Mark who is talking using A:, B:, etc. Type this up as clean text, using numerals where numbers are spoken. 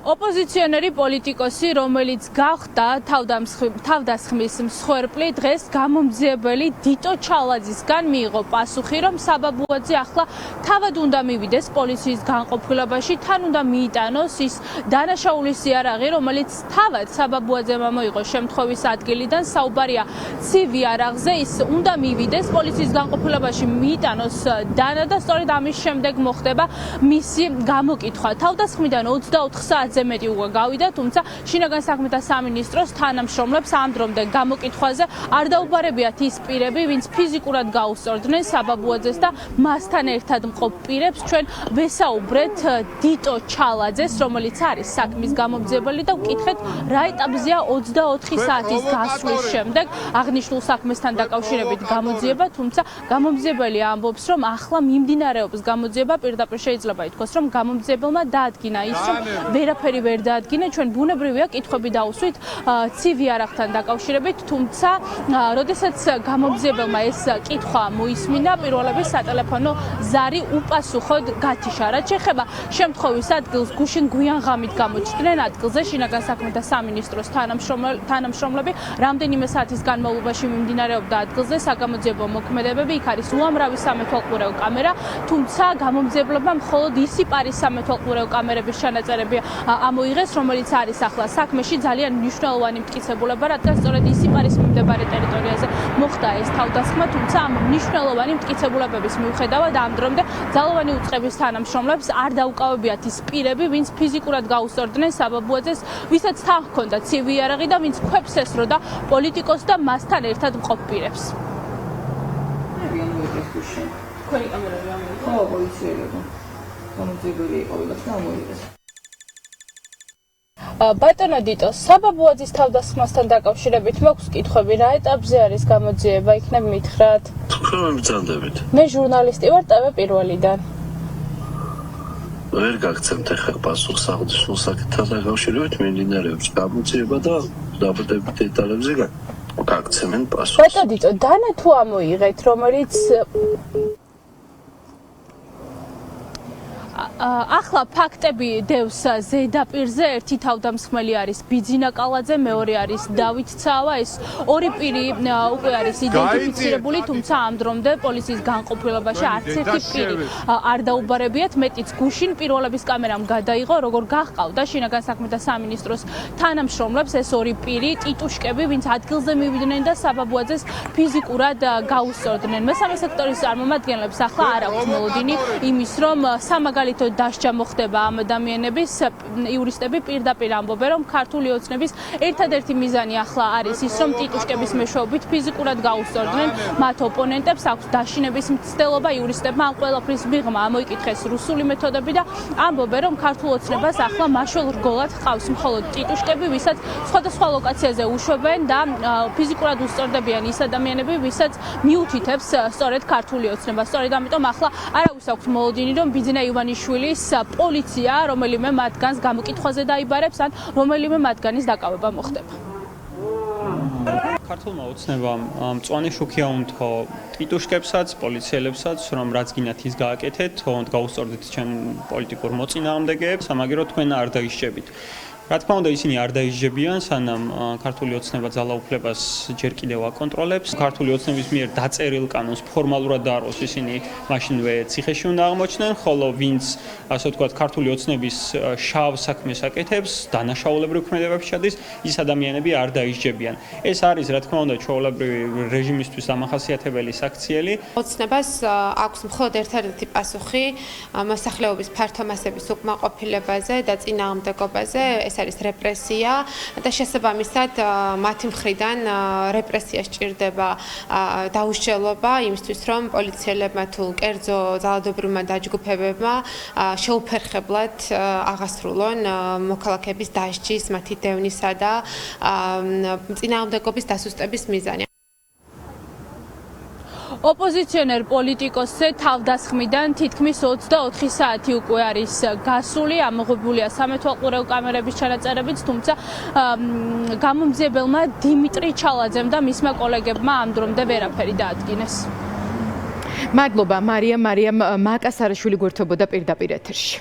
A: ოპოზიციონერი პოლიტიკოსი, რომელიც გახდა თავდასხმის მსხვერპლი, დღეს გამომძიებელი დიტო ჩალაძისგან მიიღო პასუხი, რომ საბაბუაძე ახლა თავად უნდა მივიდეს პოლიციის განყოფილებაში, თან უნდა მიიტანოს ის დანაშაულის იარაღი, რომელიც თავად საბაბუაძემ მოიღო შემთხვევის ადგილიდან, საუბარია ცივ იარაღზე, ის უნდა მივიდეს პოლიციის განყოფილებაში, მიიტანოს დანა და სწორედ ამის შემდეგ მოხდება მისი გამოკითხვა. თავდასხმიდან 24 საათზე მეტი უკვე გავიდა, თუმცა შინაგან საქმეთა სამინისტროს თანამშრომლებს ამ დრომდე გამოკითხვაზე არ დაუბარებიათ ის პირები, ვინც ფიზიკურად გაუსწორდნენ საბაბუაძეს და მასთან ერთად მყოფ პირებს. ჩვენ ვესაუბრეთ დიტო ჩალაძეს, რომელიც არის საქმის გამომძიებელი და ვკითხეთ რა ეტაპზეა 24 საათის გასვლის შემდეგ აღნიშნულ საქმესთან დაკავშირებით გამოძიება, თუმცა გამომძიებელი ამბობს, რომ ახლა მიმდინარეობს გამოძიება, პირდაპირ შეიძლება ითქვას, რომ გამომძიებელმა დაადგინა ის, რომ ვერაფერი ვერ დაადგინა, ჩვენ ბუნებრივია კითხვები დაუსვით ცივ იარაღთან დაკავშირებით, თუმცა როდესაც გამომძიებელმა ეს კითხვა მოისმინა, პირველები სატელეფონო ზარი უპასუხოდ გათიშა. რაც შეეხება შემთხვევის ადგილს, გუშინ გვიან ღამით გამოჩნდნენ ადგილზე შინაგან საქმეთა სამინისტროს თანამშრომლები, რამდენიმე საათის განმავლობაში მიმდინარეობდა ადგილზე საგამოძიებო მოქმედებები, იქ არის უამრავი სამეთვალყურეო კამერა, თუმცა გამომძიებლებმა მხოლოდ ისიპარის სამეთვალყურეო კამერების ჩანაწერები ამოიღეს, რომელიც არის ახლა საქმეში ძალიან მნიშვნელოვანი მტკიცებულება, რადგან სწორედ ისიპარის მიმდებარე ტერიტორიაზე მოხდა ეს თავდასხმა, თუმცა ამ მნიშვნელოვანი მტკიცებულებების მიუხედავად ამ დრომდე ძალოვანი უწყების თანამშრომლებს არ დაუკავებიათ ის პირები, ვინც ფიზიკურად გაუსწორდნენ საბაბუაძეს, ვისაც თან ჰქონდა ცივი იარაღი და ვინც ქვებს ესროდა პოლიტიკოს და მასთან ერთად მყოფ პირებს.
B: Quali camera ხო, პოლიციელებო. გამომძიებელი იყო ვიღაც და ამოიღეს.
A: ბატონო დიტო, საბაბუაძის თავდასხმასთან დაკავშირებით მაქვს კითხვები, რა ეტაპზე არის გამოძიება, იქნებ მითხრათ?
C: თქვენ მიბრძანდებით.
A: მე ჟურნალისტი ვარ TV პირველიდან.
C: ვერ გაგცემთ ახლა პასუხს აღნიშნულ საკითხთან დაკავშირებით, მიმდინარეობს გამოძიება და დაბადების დეტალებზე გაგცემენ პასუხს.
A: ბატონო დიტო, დანა თუ ამოიღეთ, რომელიც ახლა ფაქტები დევს ზედაპირზე, ერთი თავდამსხმელი არის ბიძინა კალაძე, მეორე არის დავით ცავა, ეს ორი პირი უკვე არის იდენტიფიცირებული, თუმცა ამ დრომდე პოლიციის განყოფილებაში არც ერთი პირი არ დაუბარებიათ, მეტიც გუშინ პირველების კამერამ გადაიღო, როგორ გაჰყავდა შინაგან საქმეთა სამინისტროს თანამშრომლებს ეს ორი პირი, ტიტუშკები, ვინც ადგილზე მივიდნენ და საბაბუაძეს ფიზიკურად გაუსწორდნენ. მესამე სექტორის წარმომადგენლებს ახლა არ აქვთ მოლოდინი იმის, რომ სამაგალითო დასჯა მოხდება ამ ადამიანების, იურისტები პირდაპირ ამბობენ, რომ ქართული ოცნების ერთადერთი მიზანი ახლა არის ის, რომ ტიტუშკების მეშვეობით ფიზიკურად გაუსწორდნენ მათ ოპონენტებს, აქვს დაშინების მცდელობა, იურისტებმა ამ ყველაფრის მიღმა ამოიკითხეს რუსული მეთოდები და ამბობენ, რომ ქართულ ოცნებას ახლა მაშველ რგოლად ჰყავს მხოლოდ ტიტუშკები, ვისაც სხვადასხვა ლოკაციაზე უშვებენ და ფიზიკურად უსწორდებიან ის ადამიანები, ვისაც მიუთითებს სწორედ ქართული ოცნება. სწორედ ამიტომ ახლა არავის აქვს მოლოდინი, რომ ბიძინა ივანიშვილის პოლიცია რომელიმე მათგანს გამოკითხვაზე დაიბარებს ან რომელიმე მათგანის დაკავება მოხდება.
D: ქართულმა ოცნებამ მწვანე შუქი აუნთო ტიტუშკებსაც, პოლიციელებსაც, რომ რაც გინათ ის გააკეთეთ, თუნდ გაუსწორდეთ ჩვენ პოლიტიკურ მოწინააღმდეგეებს, ამაგერო თქვენ არ დაიშჯებით. რა თქმა უნდა, ისინი არ დაისჯებიან, სანამ ქართული ოცნება ძალაუფლებას ჯერ კიდევ აკონტროლებს. ქართული ოცნების მიერ დაწერილ კანონს ფორმალურად დააროს ისინი მაშინვე ციხეში უნდა აღმოჩნდნენ, ხოლო ვინც, ასე ვთქვათ, ქართული ოცნების შავ საქმეს აკეთებს, დანაშაულებრივ ქმედებებში ჩადის, ის ადამიანები არ დაისჯებიან. ეს არის, რა თქმა უნდა, ჩვეულებრივი რეჟიმისთვის დამახასიათებელი საქციელი.
E: ოცნებას აქვს მხოლოდ ერთადერთი პასუხი მოსახლეობის ფართო მასების უკმაყოფილებაზე და წინააღმდეგობაზე. ეს არის რეპრესია და შესაბამისად მათი მხრიდან რეპრესია სჭირდება დაუსჯელობა იმისთვის, რომ პოლიციელებმა თუ კერძო ძალადობრივმა დაჯგუფებებმა შეუფერხებლად აღასრულონ მოქალაქეების დასჯის, მათი დევნისა და წინააღმდეგობის დასუსტების მიზანი.
A: ოპოზიციონერ პოლიტიკოსზე თავდასხმიდან თითქმის 24 საათი უკვე არის გასული, ამოღებულია სამეთვალყურეო კამერების ჩანაწერებით, თუმცა გამომძიებელმა დიმიტრი ჩალაძემ და მისმა კოლეგებმა ამ დრომდე ვერაფერი დაადგინეს.
F: მადლობა მარიამ მაკასარაშვილი გვერდებოდა პირდაპირ ეთერში.